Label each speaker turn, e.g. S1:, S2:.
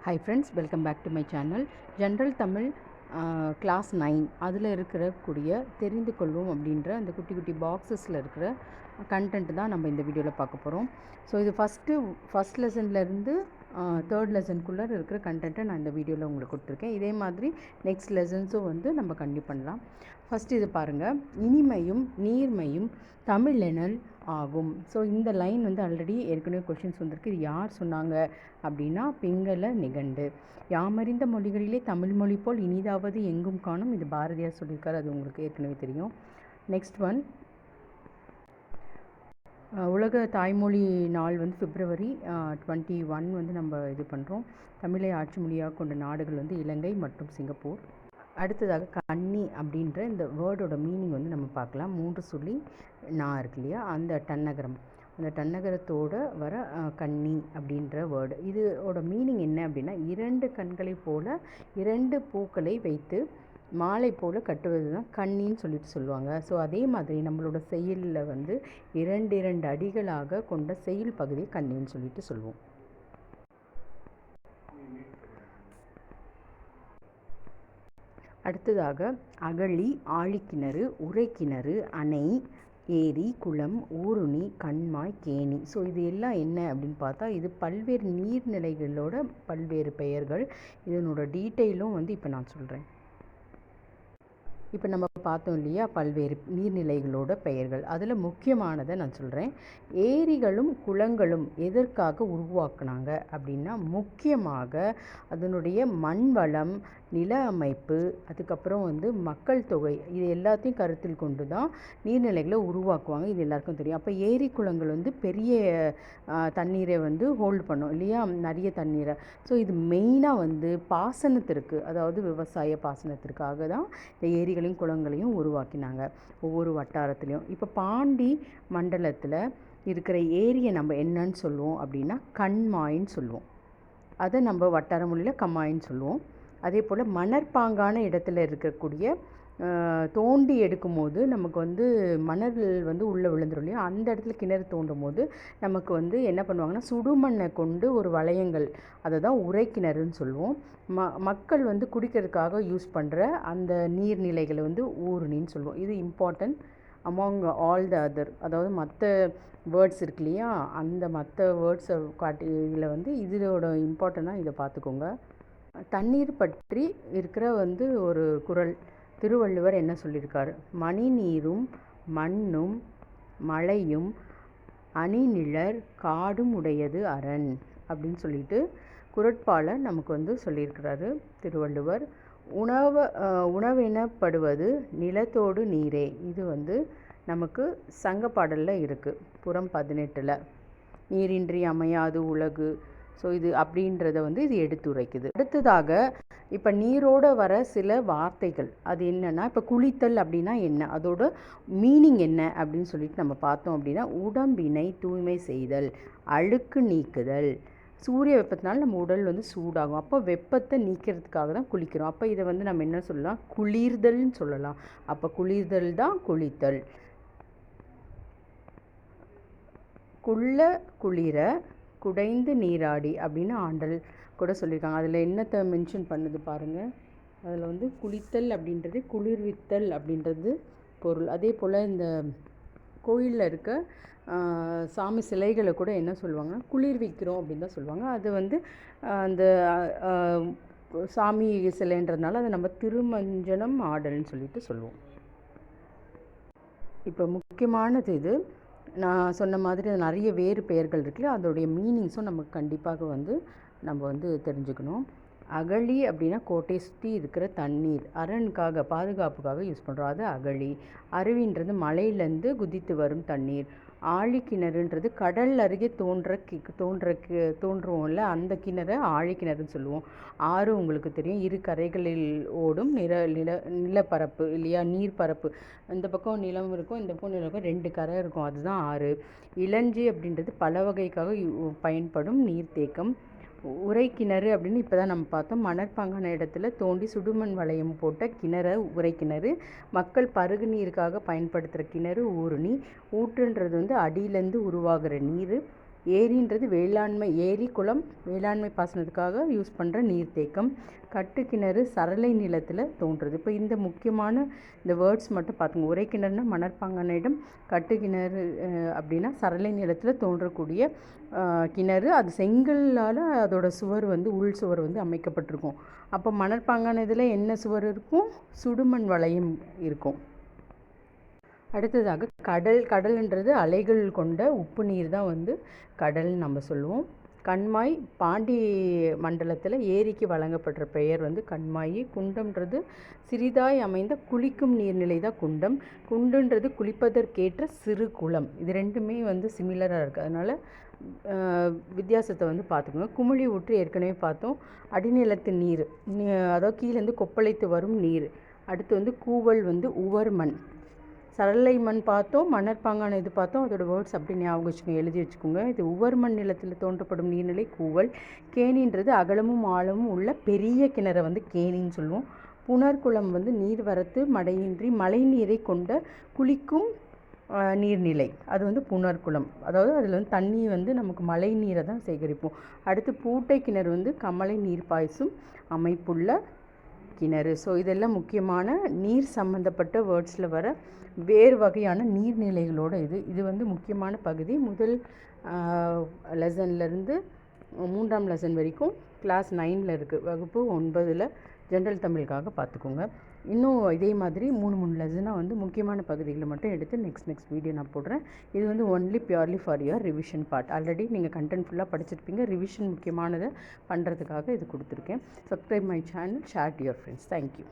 S1: Hi friends, welcome back to my channel. General Tamil class 9 அதில் இருக்கக்கூடிய தெரிந்து கொள்வோம் அப்படின்ற அந்த குட்டி குட்டி பாக்ஸஸில் இருக்கிற கண்டென்ட் தான் நம்ம இந்த வீடியோவில் பார்க்க போகிறோம். ஸோ இது ஃபஸ்ட் லெசன்லேருந்து தேர்ட் லெசனுக்குள்ளே இருக்கிற கண்டென்ட்டை நான் இந்த வீடியோவில் உங்களுக்கு கொடுத்துருக்கேன். இதே மாதிரி நெக்ஸ்ட் லெசன்ஸும் வந்து நம்ம கண்டிப்பாக பண்ணலாம். ஃபஸ்ட்டு இது பாருங்கள், இனிமையும் நீர்மையும் தமிழெனல் ஆகும். ஸோ இந்த லைன் வந்து ஆல்ரெடி ஏற்கனவே கொஷின்ஸ் வந்திருக்கு. இது யார் சொன்னாங்க அப்படின்னா பிங்கள நிகண்டு. யாமறிந்த மொழிகளிலே தமிழ் மொழி போல் இனிதாவது எங்கும் காணும். இது பாரதியார் சொல்லியிருக்காரு, அது உங்களுக்கு ஏற்கனவே தெரியும். நெக்ஸ்ட் ஒன், உலக தாய்மொழி நாள் வந்து February 21 வந்து நம்ம இது பண்ணுறோம். தமிழை ஆட்சி மொழியாக கொண்ட நாடுகள் வந்து இலங்கை மற்றும் சிங்கப்பூர். அடுத்ததாக கன்னி அப்படின்ற இந்த வேர்டோட மீனிங் வந்து நம்ம பார்க்கலாம். 3 சொல்லி நான் இருக்கு இல்லையா, அந்த டன்னகரம், அந்த டன்னகரத்தோட வர கன்னி அப்படின்ற வேர்டு. இதோட மீனிங் என்ன அப்படின்னா, 2 கண்களை போல் 2 பூக்களை வைத்து மாலை போல் கட்டுவது தான் கன்னின்னு சொல்லிட்டு சொல்லுவாங்க. ஸோ அதே மாதிரி நம்மளோட செயலில் வந்து 2 அடிகளாக கொண்ட செயல் பகுதியை கன்னின்னு சொல்லிட்டு சொல்லுவோம். அடுத்ததாக அகழி, ஆழிக்கிணறு, உறைக்கிணறு, அணை, ஏரி, குளம், ஊருணி, கண்மாய், கேணி. ஸோ இது எல்லாம் என்ன அப்படின்னு பார்த்தா, இது பல்வேறு நீர்நிலைகளோட பல்வேறு பெயர்கள். இதனோட டீட்டெயிலும் வந்து இப்போ நான் சொல்கிறேன். இப்போ நம்ம பார்த்தோம் இல்லையா, பல்வேறு நீர்நிலைகளோட பெயர்கள். அதில் முக்கியமானதை நான் சொல்கிறேன். ஏரிகளும் குளங்களும் எதற்காக உருவாக்குனாங்க அப்படின்னா, முக்கியமாக அதனுடைய மண் வளம், நில அமைப்பு, அதுக்கப்புறம் வந்து மக்கள் தொகை, இது எல்லாத்தையும் கருத்தில் கொண்டு தான் நீர்நிலைகளை உருவாக்குவாங்க. இது எல்லாருக்கும் தெரியும். அப்போ ஏரி குளங்கள் வந்து பெரிய தண்ணீரை வந்து ஹோல்டு பண்ணும் இல்லையா, நிறைய தண்ணீரை. ஸோ இது மெயினாக வந்து பாசனத்திற்கு, அதாவது விவசாய பாசனத்திற்காக தான் இந்த ஏரிகளையும் குளங்களையும் உருவாக்கினாங்க ஒவ்வொரு வட்டாரத்துலேயும். இப்போ பாண்டி மண்டலத்தில் இருக்கிற ஏரியை நம்ம என்னன்னு சொல்லுவோம் அப்படின்னா கண்மாயின்னு சொல்லுவோம். அதை நம்ம வட்டார மொழியில் கம்மாயின்னு சொல்லுவோம். அதே போல் மணற்பாங்கான இடத்துல இருக்கக்கூடிய தோண்டி எடுக்கும் போது நமக்கு வந்து மணல் வந்து உள்ளே விழுந்துடும் இல்லையா, அந்த இடத்துல கிணறு தோண்டும் போது நமக்கு வந்து என்ன பண்ணுவாங்கன்னா, சுடுமண்ணை கொண்டு ஒரு வளையங்கள், அதை தான் உறைக்கிணறுன்னு சொல்லுவோம். மக்கள் வந்து குடிக்கிறதுக்காக யூஸ் பண்ணுற அந்த நீர்நிலைகளை வந்து ஊருணின்னு சொல்லுவோம். இது important among all the other, அதாவது மற்ற வேர்ட்ஸ் இருக்கு இல்லையா, அந்த மற்ற வேர்ட்ஸை காட்டி இதில் வந்து இதோட இம்பார்ட்டண்ட்டாக இதை பார்த்துக்கோங்க. தண்ணீர் பற்றி இருக்கிற வந்து ஒரு குறள், திருவள்ளுவர் என்ன சொல்லியிருக்காரு, மணி நீரும் மண்ணும் மழையும் அணிநிழற் காடும் உடையது அரண் அப்படின்னு சொல்லிட்டு குறட்பால நமக்கு வந்து சொல்லியிருக்கிறாரு திருவள்ளுவர். உணவெனப்படுவது நிலத்தோடு நீரே, இது வந்து நமக்கு சங்க பாடலில் இருக்குது, புறம் 18. நீரின்றி அமையாது உலகு. ஸோ இது அப்படின்றத வந்து இது எடுத்துரைக்குது. அடுத்ததாக இப்போ நீரோட வர சில வார்த்தைகள், அது என்னென்னா, இப்போ குளித்தல் அப்படின்னா என்ன, அதோட மீனிங் என்ன அப்படின்னு சொல்லிட்டு நம்ம பார்த்தோம் அப்படின்னா, உடம்பினை தூய்மை செய்தல், அழுக்கு நீக்குதல். சூரிய வெப்பத்தினால நம்ம உடல் வந்து சூடாகும், அப்போ வெப்பத்தை நீக்கிறதுக்காக தான் குளிக்கிறோம். அப்போ இதை வந்து நம்ம என்ன சொல்லலாம், குளிர்தல்னு சொல்லலாம். அப்போ குளிர்தல் தான் குளித்தல். குளிர குடைந்து நீராடி அப்படின்னு ஆண்டல் கூட சொல்லியிருக்காங்க. அதில் என்னத்தை மென்ஷன் பண்ணுது பாருங்கள். அதில் வந்து குளித்தல் அப்படின்றது குளிர்வித்தல் அப்படின்றது பொருள். அதே போல் இந்த கோயிலில் இருக்க சாமி சிலைகளை கூட என்ன சொல்லுவாங்க, குளிர்விக்கிறோம் அப்படின்னு தான் சொல்லுவாங்க. அது வந்து அந்த சாமி சிலைன்றதுனால அதை நம்ம திருமஞ்சனம் ஆடல்னு சொல்லிட்டு சொல்லுவோம். இப்போ முக்கியமானது இது, நான் சொன்ன மாதிரி நிறைய வேறு பெயர்கள் இருக்குல்ல, அதோடைய மீனிங்ஸும் நமக்கு கண்டிப்பாக வந்து நம்ம வந்து தெரிஞ்சுக்கணும். அகழி அப்படின்னா கோட்டை சுற்றி இருக்கிற தண்ணீர், அரணுக்காக பாதுகாப்புக்காக யூஸ் பண்ணுறோம், அது அகழி. அருவின்றது மலையிலேருந்து குதித்து வரும் தண்ணீர். ஆழிக்கிணறுன்றது கடல் அருகே தோன்றுவோம்ல, அந்த கிணறை ஆழிக்கிணறுன்னு சொல்லுவோம். ஆறு உங்களுக்கு தெரியும், 2 கரைகளில் ஓடும் நிலப்பரப்பு இல்லையா, நீர்ப்பரப்பு. இந்த பக்கம் நிலம் இருக்கும், இந்த பக்கம் நிலம் இருக்கும், 2 கரை இருக்கும், அதுதான் ஆறு. இளஞ்சி அப்படின்றது பல வகைக்காக பயன்படும் நீர்த்தேக்கம். உறைக்கிணறு அப்படின்னு இப்போ தான் நம்ம பார்த்தோம், மணற்பாங்கான இடத்துல தோண்டி சுடுமண் வளையம் போட்ட கிணறு உறைக்கிணறு. மக்கள் பருகு நீருக்காக பயன்படுத்துகிற கிணறு ஊருணி. ஊற்றுன்றது வந்து அடியிலேருந்து உருவாகிற நீர். ஏரின்றது வேளாண்மை, ஏரி குளம் வேளாண்மை பாசனத்துக்காக யூஸ் பண்ணுற நீர்த்தேக்கம். கட்டு கிணறு சரளை நிலத்தில் தோன்றுறது. இப்போ இந்த முக்கியமான இந்த வேர்ட்ஸ் மட்டும் பார்த்துங்க. உரை கிணறுனா மணற்பாங்கான இடம், கட்டு கிணறு அப்படின்னா சரளை நிலத்தில் தோன்றக்கூடிய கிணறு. அது செங்கல்லால் அதோட சுவர் வந்து உள் சுவர் வந்து அமைக்கப்பட்டிருக்கும். அப்போ மணற்பாங்கான இதில் என்ன சுவர் இருக்கும்? சுடுமண் வளையம் இருக்கும். அடுத்ததாக கடல். கடல்ன்றது அலைகள் கொண்ட உப்பு நீர் தான் வந்து கடல்னு நம்ம சொல்லுவோம். கண்மாய் பாண்டி மண்டலத்தில் ஏரிக்கு வழங்கப்படுற பெயர் வந்து கண்மாய். குண்டம்ன்றது சிறிதாய் அமைந்த குளிக்கும் நீர்நிலை தான் குண்டம். குண்டுன்றது குளிப்பதற்கேற்ற சிறு குளம். இது ரெண்டுமே வந்து சிமிலராக இருக்குது. அதனால் வித்தியாசத்தை வந்து பார்த்துக்கோங்க. குமிழி ஊற்று ஏற்கனவே பார்த்தோம். அடிநிலத்து நீர், அதாவது கீழேருந்து கொப்பளித்து வரும் நீர். அடுத்து வந்து கூவல் வந்து உவர் மண். சரளை மண் பார்த்தோம், மணற்பாங்கான இது பார்த்தோம். அதோட வேர்ட்ஸ் அப்படி ஞாபகம் வச்சுக்கோங்க, எழுதி வச்சுக்கோங்க. இது உவர் மண் நிலத்தில் தோன்றப்படும் நீர்நிலை கூவல். கேணின்றது அகலமும் ஆழமும் உள்ள பெரிய கிணறை வந்து கேணின்னு சொல்லுவோம். புனர்குளம் வந்து நீர்வரத்து மடையின்றி மழை நீரை கொண்ட குளிக்கும் நீர்நிலை. அது வந்து புனர்குளம். அதாவது அதில் வந்து தண்ணி வந்து நமக்கு மழை நீரை தான் சேகரிப்போம். அடுத்து பூட்டை கிணறு வந்து கமலை நீர் பாய்ச்சும் அமைப்புள்ள கிணறு. ஸோ இதெல்லாம் முக்கியமான நீர் சம்மந்தப்பட்ட வேர்ட்ஸில் வர வேறு வகையான நீர்நிலைகளோட இது வந்து முக்கியமான பகுதி. முதல் லெசன்லேருந்து 3ஆம் லெசன் வரைக்கும் கிளாஸ் 9ல் இருக்குது. வகுப்பு 9ல் ஜென்ரல் தமிழுக்காக பார்த்துக்கோங்க. இன்னும் இதே மாதிரி 3 லெசனாக வந்து முக்கியமான பகுதிகளை மட்டும் எடுத்து நெக்ஸ்ட் வீடியோ நான் போடுறேன். இது வந்து only purely for your revision part. Already நீங்கள் கண்டென்ட் ஃபுல்லாக படிச்சிருப்பீங்க. ரிவிஷன் முக்கியமானதை பண்ணுறதுக்காக இது கொடுத்துருக்கேன். Subscribe my channel, share to your friends. Thank you.